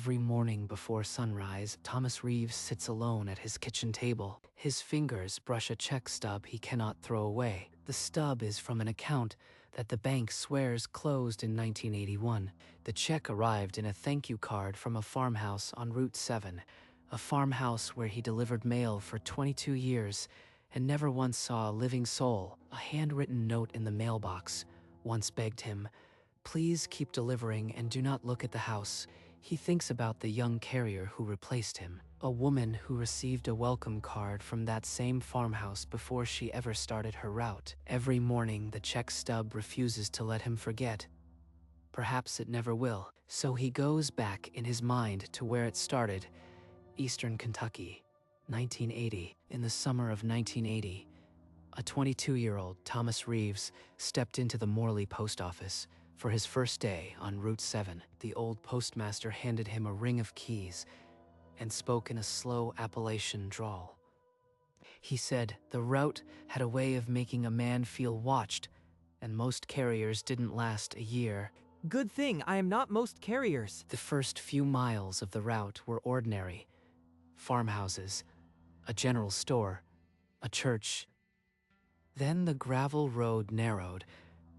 Every morning before sunrise, Thomas Reeves sits alone at his kitchen table. His fingers brush a check stub he cannot throw away. The stub is from an account that the bank swears closed in 1981. The check arrived in a thank you card from a farmhouse on Route 7, a farmhouse where he delivered mail for 22 years and never once saw a living soul. A handwritten note in the mailbox once begged him, "Please keep delivering and do not look at the house." He thinks about the young carrier who replaced him, a woman who received a welcome card from that same farmhouse before she ever started her route. Every morning, the check stub refuses to let him forget. Perhaps it never will. So he goes back in his mind to where it started, Eastern Kentucky, 1980. In the summer of 1980, a 22-year-old Thomas Reeves stepped into the Morley post office. For his first day on Route 7, the old postmaster handed him a ring of keys and spoke in a slow Appalachian drawl. He said the route had a way of making a man feel watched, and most carriers didn't last a year. Good thing I am not most carriers. The first few miles of the route were ordinary. Farmhouses, a general store, a church. Then the gravel road narrowed,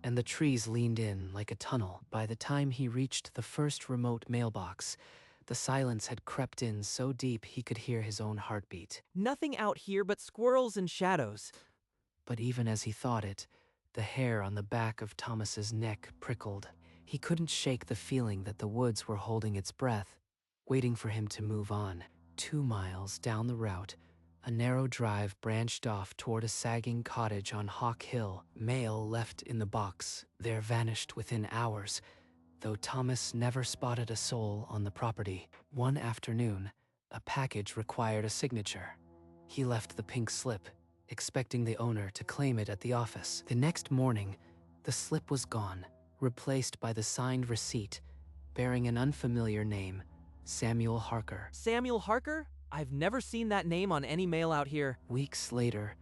and the trees leaned in like a tunnel. By the time he reached the first remote mailbox, the silence had crept in so deep he could hear his own heartbeat. Nothing out here but squirrels and shadows. But even as he thought it, the hair on the back of Thomas's neck prickled. He couldn't shake the feeling that the woods were holding its breath, waiting for him to move on. 2 miles down the route, a narrow drive branched off toward a sagging cottage on Hawk Hill. Mail left in the box there vanished within hours, though Thomas never spotted a soul on the property. One afternoon, a package required a signature. He left the pink slip, expecting the owner to claim it at the office. The next morning, the slip was gone, replaced by the signed receipt, bearing an unfamiliar name, Samuel Harker. Samuel Harker? I've never seen that name on any mail out here. Weeks later,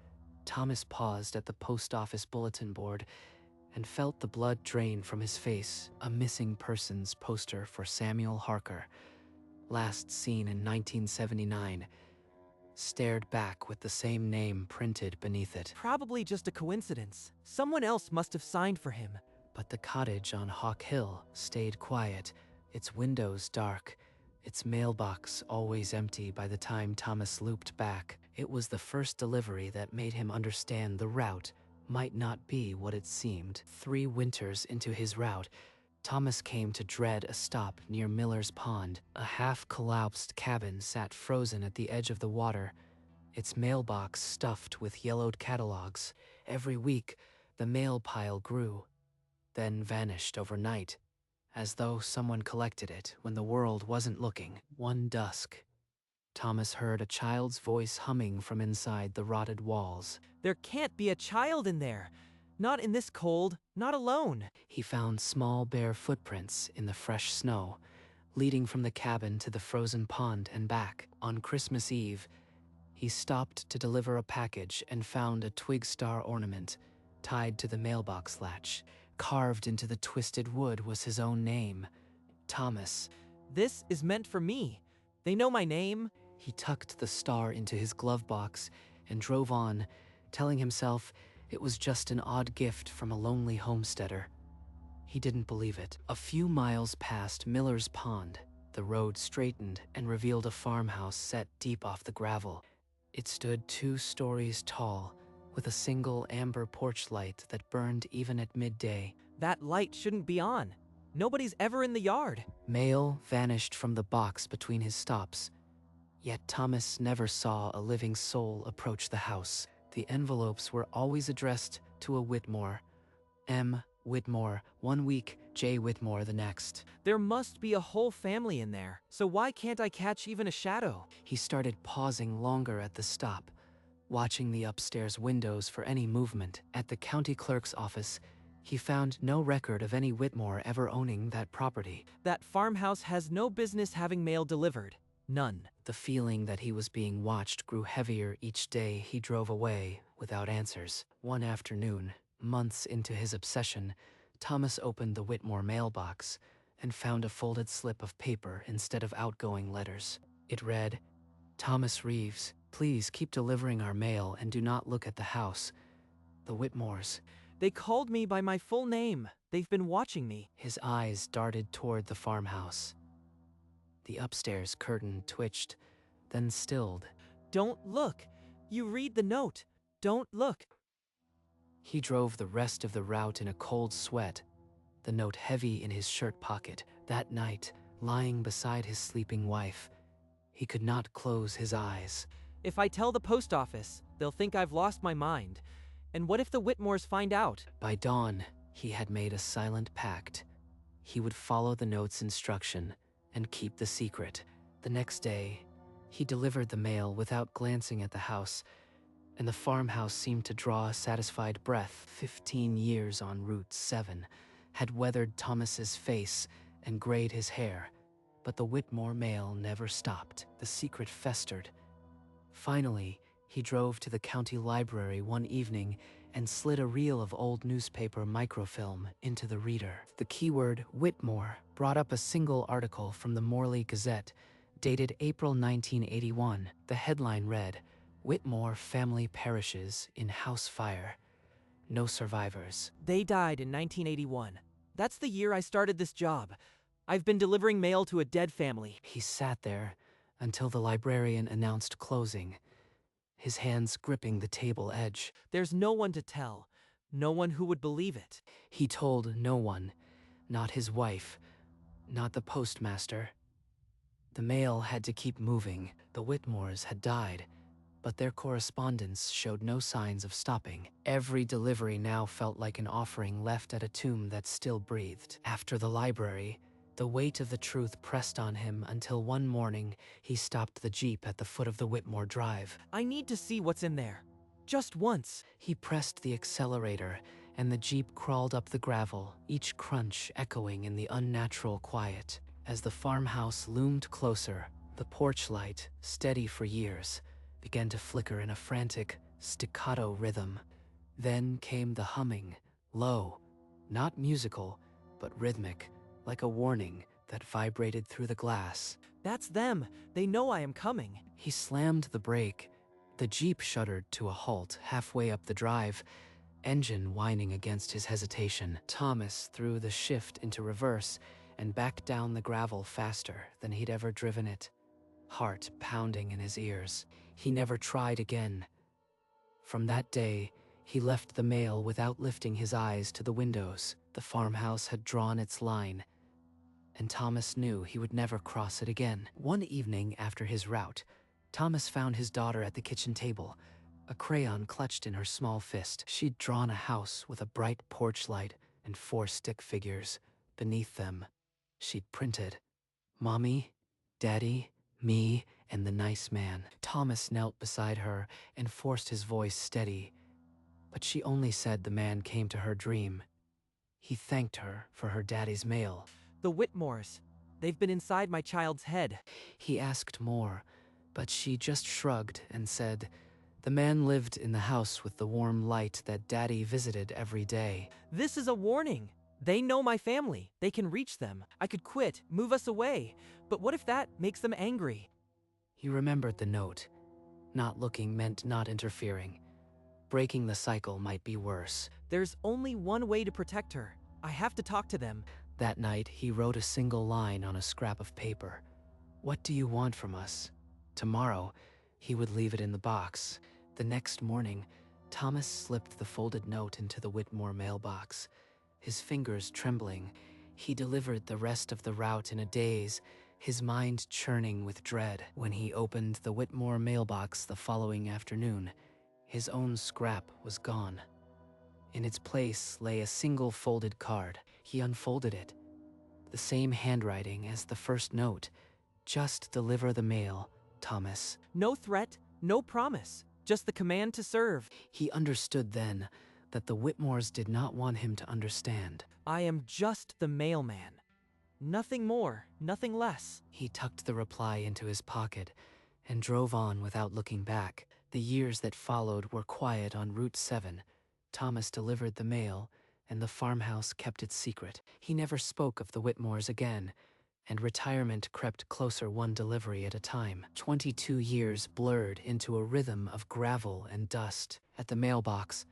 Thomas paused at the post office bulletin board and felt the blood drain from his face. A missing persons poster for Samuel Harker, last seen in 1979, stared back with the same name printed beneath it. Probably just a coincidence. Someone else must have signed for him. But the cottage on Hawk Hill stayed quiet, its windows dark, its mailbox always empty by the time Thomas looped back. It was the first delivery that made him understand the route might not be what it seemed. 3 winters into his route, Thomas came to dread a stop near Miller's Pond. A half-collapsed cabin sat frozen at the edge of the water, its mailbox stuffed with yellowed catalogs. Every week, the mail pile grew, then vanished overnight, as though someone collected it when the world wasn't looking. One dusk, Thomas heard a child's voice humming from inside the rotted walls. There can't be a child in there. Not in this cold, not alone. He found small bare footprints in the fresh snow, leading from the cabin to the frozen pond and back. On Christmas Eve, he stopped to deliver a package and found a twig star ornament tied to the mailbox latch. Carved into the twisted wood was his own name, Thomas. This is meant for me. They know my name. He tucked the star into his glove box and drove on, telling himself it was just an odd gift from a lonely homesteader. He didn't believe it. A few miles past Miller's Pond, the road straightened and revealed a farmhouse set deep off the gravel. It stood 2 stories tall, with a single amber porch light that burned even at midday. That light shouldn't be on. Nobody's ever in the yard. Mail vanished from the box between his stops, yet Thomas never saw a living soul approach the house. The envelopes were always addressed to a Whitmore. M. Whitmore 1 week, J. Whitmore the next. There must be a whole family in there. So why can't I catch even a shadow? He started pausing longer at the stop, watching the upstairs windows for any movement. At the county clerk's office, he found no record of any Whitmore ever owning that property. That farmhouse has no business having mail delivered. None. The feeling that he was being watched grew heavier each day he drove away without answers. One afternoon, months into his obsession, Thomas opened the Whitmore mailbox and found a folded slip of paper instead of outgoing letters. It read, "Thomas Reeves, please keep delivering our mail and do not look at the house. The Whitmores." They called me by my full name. They've been watching me. His eyes darted toward the farmhouse. The upstairs curtain twitched, then stilled. Don't look. You read the note. Don't look. He drove the rest of the route in a cold sweat, the note heavy in his shirt pocket. That night, lying beside his sleeping wife, he could not close his eyes. If I tell the post office, they'll think I've lost my mind. And what if the Whitmores find out? By dawn, he had made a silent pact. He would follow the note's instruction and keep the secret. The next day, he delivered the mail without glancing at the house, and the farmhouse seemed to draw a satisfied breath. 15 years on Route 7 had weathered Thomas's face and grayed his hair, but the Whitmore mail never stopped. The secret festered. Finally, he drove to the county library one evening and slid a reel of old newspaper microfilm into the reader. The keyword Whitmore brought up a single article from the Morley Gazette, dated April 1981. The headline read, "Whitmore family perishes in house fire. No survivors." They died in 1981. That's the year I started this job. I've been delivering mail to a dead family. He sat there until the librarian announced closing, his hands gripping the table edge. There's no one to tell. No one who would believe it. He told no one, not his wife, not the postmaster. The mail had to keep moving. The Whitmores had died, but their correspondence showed no signs of stopping. Every delivery now felt like an offering left at a tomb that still breathed. After the library, the weight of the truth pressed on him until one morning he stopped the Jeep at the foot of the Whitmore Drive. I need to see what's in there. Just once. He pressed the accelerator, and the Jeep crawled up the gravel, each crunch echoing in the unnatural quiet. As the farmhouse loomed closer, the porch light, steady for years, began to flicker in a frantic, staccato rhythm. Then came the humming, low, not musical, but rhythmic, like a warning that vibrated through the glass. That's them. They know I am coming. He slammed the brake. The Jeep shuddered to a halt halfway up the drive, engine whining against his hesitation. Thomas threw the shift into reverse and backed down the gravel faster than he'd ever driven it, heart pounding in his ears. He never tried again. From that day, he left the mail without lifting his eyes to the windows. The farmhouse had drawn its line, and Thomas knew he would never cross it again. One evening after his route, Thomas found his daughter at the kitchen table, a crayon clutched in her small fist. She'd drawn a house with a bright porch light and 4 stick figures. Beneath them, she'd printed, "Mommy, Daddy, me, and the nice man." Thomas knelt beside her and forced his voice steady, but she only said the man came to her dream. He thanked her for her daddy's mail. The Whitmores. They've been inside my child's head. He asked more, but she just shrugged and said, "The man lived in the house with the warm light that Daddy visited every day." This is a warning. They know my family. They can reach them. I could quit, move us away. But what if that makes them angry? He remembered the note. Not looking meant not interfering. Breaking the cycle might be worse. There's only one way to protect her. I have to talk to them. That night, he wrote a single line on a scrap of paper. "What do you want from us?" Tomorrow, he would leave it in the box. The next morning, Thomas slipped the folded note into the Whitmore mailbox. His fingers trembling, he delivered the rest of the route in a daze, his mind churning with dread. When he opened the Whitmore mailbox the following afternoon, his own scrap was gone. In its place lay a single folded card. He unfolded it. The same handwriting as the first note. "Just deliver the mail, Thomas." No threat, no promise. Just the command to serve. He understood then that the Whitmores did not want him to understand. I am just the mailman. Nothing more, nothing less. He tucked the reply into his pocket and drove on without looking back. The years that followed were quiet on Route 7. Thomas delivered the mail and the farmhouse kept its secret. He never spoke of the Whitmores again, and retirement crept closer one delivery at a time. 22 years blurred into a rhythm of gravel and dust. At the mailbox,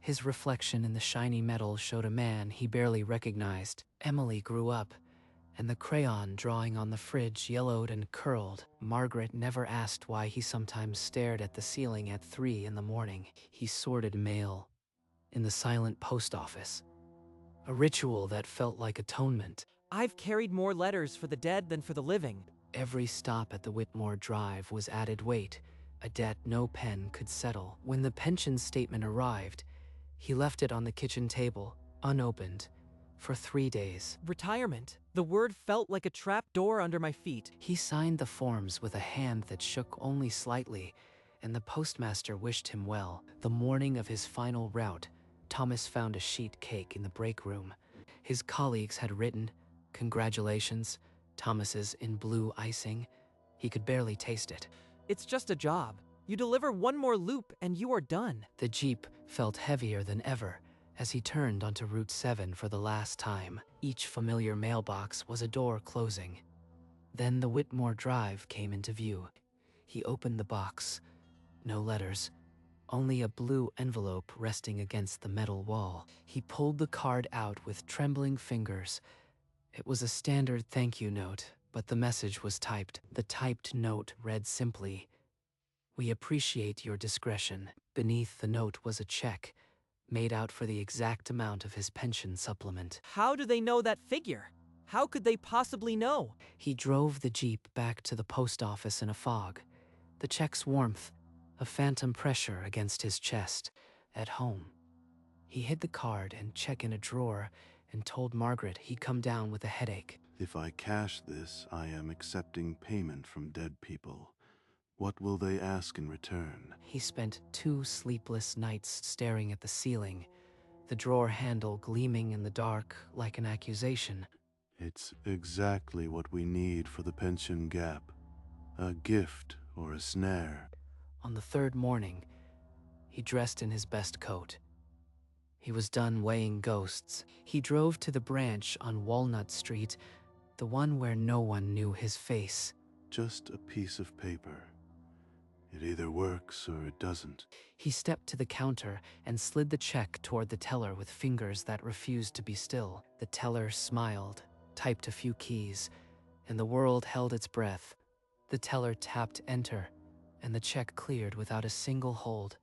his reflection in the shiny metal showed a man he barely recognized. Emily grew up, and the crayon drawing on the fridge yellowed and curled. Margaret never asked why he sometimes stared at the ceiling at 3 in the morning. He sorted mail in the silent post office, a ritual that felt like atonement. I've carried more letters for the dead than for the living. Every stop at the Whitmore Drive was added weight, a debt no pen could settle. When the pension statement arrived, he left it on the kitchen table, unopened, for 3 days. Retirement. The word felt like a trap door under my feet. He signed the forms with a hand that shook only slightly, and the postmaster wished him well. The morning of his final route, Thomas found a sheet cake in the break room. His colleagues had written, "Congratulations," Thomas's in blue icing. He could barely taste it. It's just a job. You deliver one more loop and you are done. The Jeep felt heavier than ever as he turned onto Route 7 for the last time. Each familiar mailbox was a door closing. Then the Whitmore Drive came into view. He opened the box. No letters, only a blue envelope resting against the metal wall. He pulled the card out with trembling fingers. It was a standard thank you note, but the message was typed. The typed note read simply, "We appreciate your discretion." Beneath the note was a check, made out for the exact amount of his pension supplement. How do they know that figure? How could they possibly know? He drove the Jeep back to the post office in a fog. The check's warmth, a phantom pressure against his chest. At home, he hid the card and check in a drawer and told Margaret he'd come down with a headache. If I cash this, I am accepting payment from dead people. What will they ask in return? He spent 2 sleepless nights staring at the ceiling, the drawer handle gleaming in the dark like an accusation. It's exactly what we need for the pension gap. A gift or a snare. On the 3rd morning, he dressed in his best coat. He was done weighing ghosts. He drove to the branch on Walnut Street, the one where no one knew his face. Just a piece of paper. It either works or it doesn't. He stepped to the counter and slid the check toward the teller with fingers that refused to be still. The teller smiled, typed a few keys, and the world held its breath. The teller tapped enter, and the check cleared without a single hold.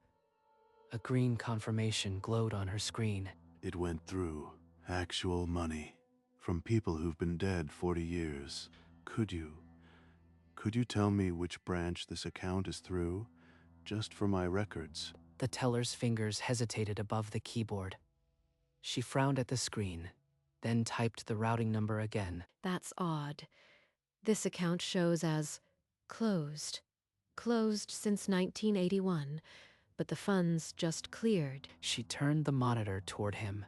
A green confirmation glowed on her screen. It went through. Actual money. From people who've been dead 40 years. Could you tell me which branch this account is through? Just for my records. The teller's fingers hesitated above the keyboard. She frowned at the screen, then typed the routing number again. That's odd. This account shows as closed. Closed since 1981, but the funds just cleared. She turned the monitor toward him.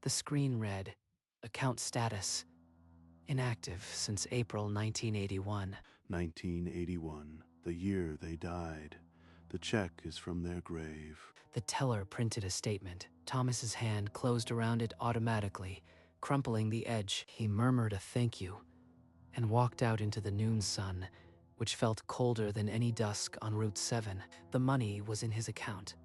The screen read, "Account status. Inactive since April 1981. 1981, the year they died. The check is from their grave. The teller printed a statement. Thomas's hand closed around it automatically, crumpling the edge. He murmured a thank you and walked out into the noon sun, which felt colder than any dusk on Route 7. The money was in his account,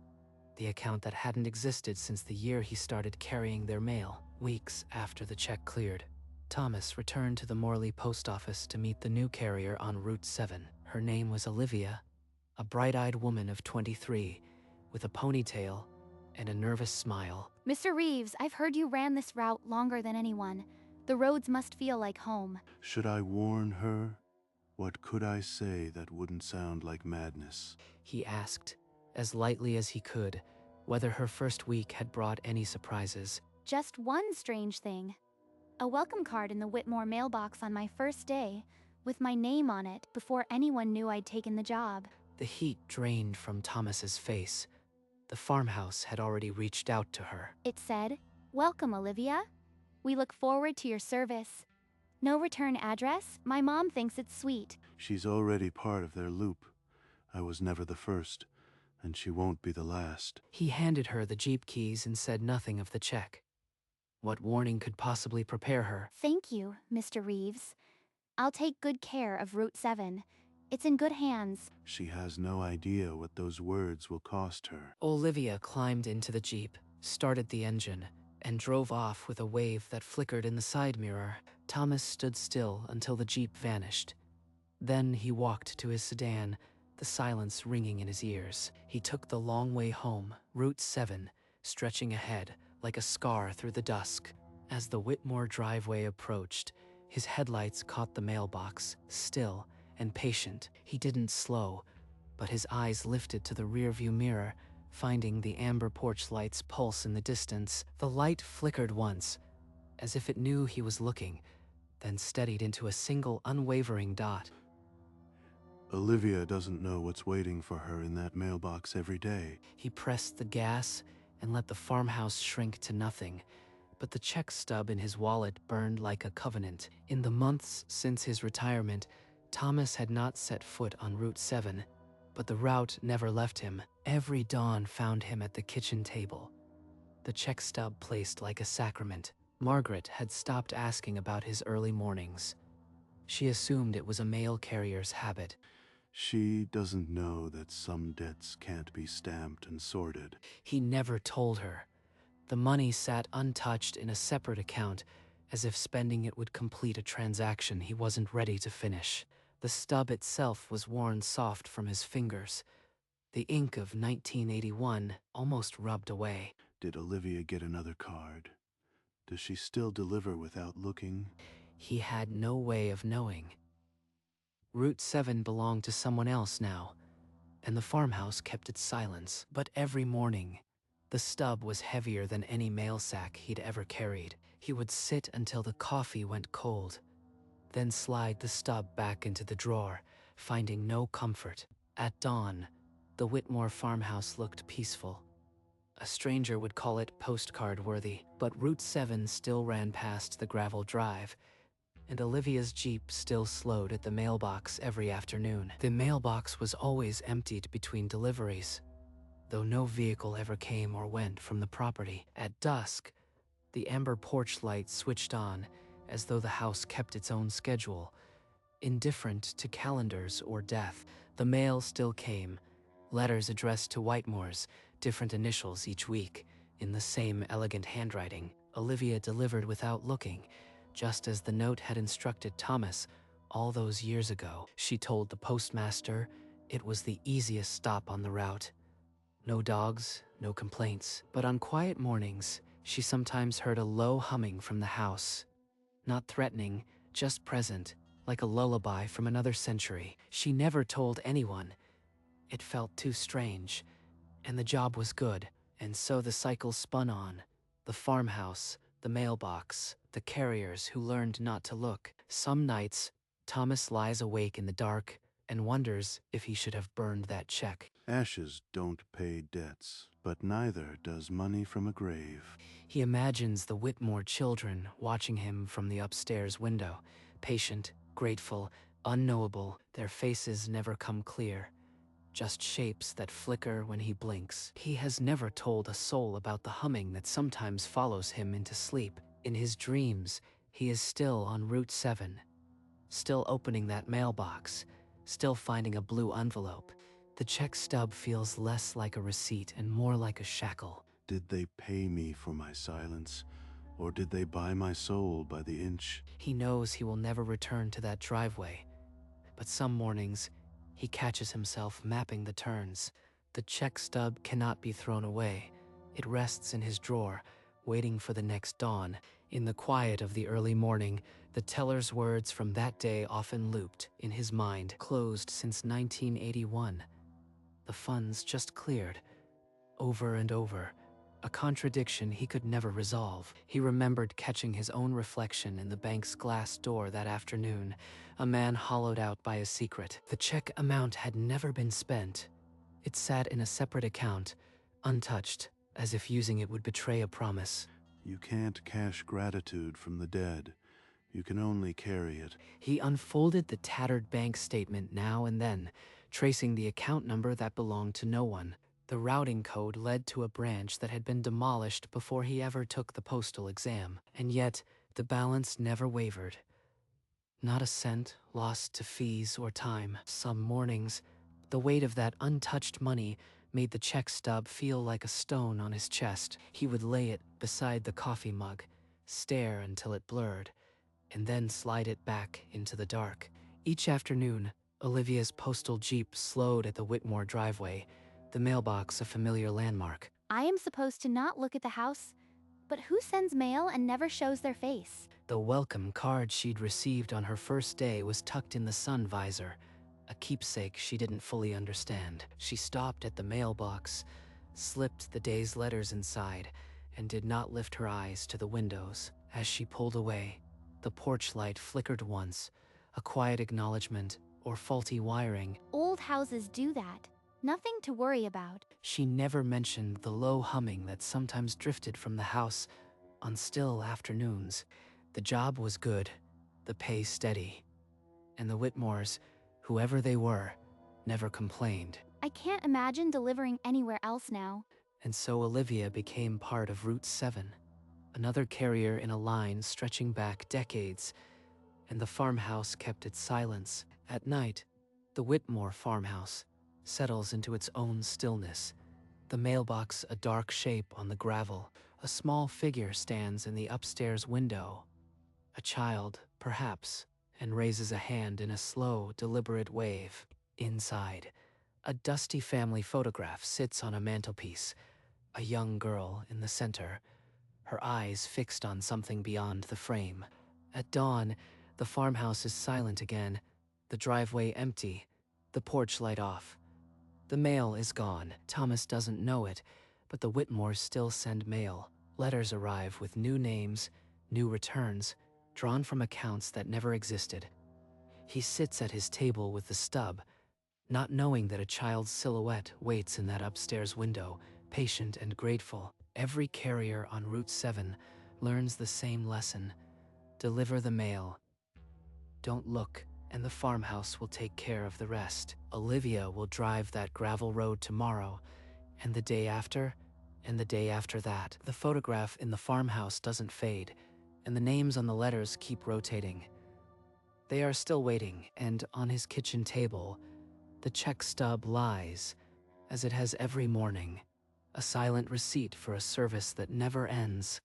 the account that hadn't existed since the year he started carrying their mail. Weeks after the check cleared, Thomas returned to the Morley post office to meet the new carrier on Route 7. Her name was Olivia, a bright-eyed woman of 23, with a ponytail and a nervous smile. Mr. Reeves, I've heard you ran this route longer than anyone. The roads must feel like home. Should I warn her? What could I say that wouldn't sound like madness? He asked, as lightly as he could, whether her first week had brought any surprises. Just one strange thing. A welcome card in the Whitmore mailbox on my first day, with my name on it before anyone knew I'd taken the job. The heat drained from Thomas's face. The farmhouse had already reached out to her. It said, "Welcome, Olivia. We look forward to your service. No return address? My mom thinks it's sweet." She's already part of their loop. I was never the first, and she won't be the last. He handed her the Jeep keys and said nothing of the check. What warning could possibly prepare her? Thank you, Mr. Reeves. I'll take good care of Route 7. It's in good hands. She has no idea what those words will cost her. Olivia climbed into the Jeep, started the engine, and drove off with a wave that flickered in the side mirror. Thomas stood still until the Jeep vanished. Then he walked to his sedan, the silence ringing in his ears. He took the long way home, Route 7, stretching ahead like a scar through the dusk. As the Whitmore driveway approached, his headlights caught the mailbox, still and patient. He didn't slow, but his eyes lifted to the rearview mirror, finding the amber porch light's pulse in the distance. The light flickered once, as if it knew he was looking, then steadied into a single unwavering dot. Olivia doesn't know what's waiting for her in that mailbox every day. He pressed the gas and let the farmhouse shrink to nothing, but the check stub in his wallet burned like a covenant. In the months since his retirement, Thomas had not set foot on Route 7, but the route never left him. Every dawn found him at the kitchen table, the check stub placed like a sacrament. Margaret had stopped asking about his early mornings. She assumed it was a mail carrier's habit. She doesn't know that some debts can't be stamped and sorted. He never told her. The money sat untouched in a separate account, as if spending it would complete a transaction he wasn't ready to finish. The stub itself was worn soft from his fingers. The ink of 1981 almost rubbed away. Did Olivia get another card? Does she still deliver without looking? He had no way of knowing. Route 7 belonged to someone else now, and the farmhouse kept its silence. But every morning, the stub was heavier than any mail sack he'd ever carried. He would sit until the coffee went cold, then slide the stub back into the drawer, finding no comfort. At dawn, the Whitmore farmhouse looked peaceful. A stranger would call it postcard-worthy, but Route 7 still ran past the gravel drive, and Olivia's Jeep still slowed at the mailbox every afternoon. The mailbox was always emptied between deliveries, though no vehicle ever came or went from the property. At dusk, the amber porch light switched on, as though the house kept its own schedule, indifferent to calendars or death. The mail still came, letters addressed to Whitmores, different initials each week, in the same elegant handwriting. Olivia delivered without looking, just as the note had instructed Thomas all those years ago. She told the postmaster it was the easiest stop on the route. No dogs, no complaints. But on quiet mornings, she sometimes heard a low humming from the house. Not threatening, just present, like a lullaby from another century. She never told anyone. It felt too strange, and the job was good. And so the cycle spun on. The farmhouse, the mailbox, the carriers who learned not to look. Some nights, Thomas lies awake in the dark and wonders if he should have burned that check. Ashes don't pay debts, but neither does money from a grave. He imagines the Whitmore children watching him from the upstairs window, patient, grateful, unknowable. Their faces never come clear, just shapes that flicker when he blinks. He has never told a soul about the humming that sometimes follows him into sleep. In his dreams, he is still on Route 7, still opening that mailbox, still finding a blue envelope. The check stub feels less like a receipt and more like a shackle. Did they pay me for my silence, or did they buy my soul by the inch? He knows he will never return to that driveway, but some mornings, he catches himself mapping the turns. The check stub cannot be thrown away. It rests in his drawer, waiting for the next dawn. In the quiet of the early morning, the teller's words from that day often looped in his mind. Closed since 1981. The funds just cleared. Over and over. A contradiction he could never resolve. He remembered catching his own reflection in the bank's glass door that afternoon, a man hollowed out by a secret. The check amount had never been spent. It sat in a separate account, untouched, as if using it would betray a promise. You can't cash gratitude from the dead. You can only carry it. He unfolded the tattered bank statement now and then, tracing the account number that belonged to no one. The routing code led to a branch that had been demolished before he ever took the postal exam, and yet the balance never wavered. Not a cent lost to fees or time. Some mornings, the weight of that untouched money made the check stub feel like a stone on his chest. He would lay it beside the coffee mug, stare until it blurred, and then slide it back into the dark. Each afternoon, Olivia's postal jeep slowed at the Whitmore driveway, the mailbox a familiar landmark. I am supposed to not look at the house, but who sends mail and never shows their face? The welcome card she'd received on her first day was tucked in the sun visor, a keepsake she didn't fully understand. She stopped at the mailbox, slipped the day's letters inside, and did not lift her eyes to the windows. As she pulled away, the porch light flickered once, a quiet acknowledgement or faulty wiring. Old houses do that. Nothing to worry about. She never mentioned the low humming that sometimes drifted from the house on still afternoons. The job was good, the pay steady, and the Whitmores, whoever they were, never complained. I can't imagine delivering anywhere else now. And so Olivia became part of Route 7, another carrier in a line stretching back decades, and the farmhouse kept its silence. At night, the Whitmore farmhouse settles into its own stillness, the mailbox a dark shape on the gravel. A small figure stands in the upstairs window, a child, perhaps, and raises a hand in a slow, deliberate wave. Inside, a dusty family photograph sits on a mantelpiece, a young girl in the center, her eyes fixed on something beyond the frame. At dawn, the farmhouse is silent again, the driveway empty, the porch light off. The mail is gone. Thomas doesn't know it, but the Whitmores still send mail. Letters arrive with new names, new returns, drawn from accounts that never existed. He sits at his table with the stub, not knowing that a child's silhouette waits in that upstairs window, patient and grateful. Every carrier on Route 7 learns the same lesson. Deliver the mail. Don't look, and the farmhouse will take care of the rest. Olivia will drive that gravel road tomorrow, and the day after, and the day after that. The photograph in the farmhouse doesn't fade, and the names on the letters keep rotating. They are still waiting, and on his kitchen table, the check stub lies, as it has every morning, a silent receipt for a service that never ends.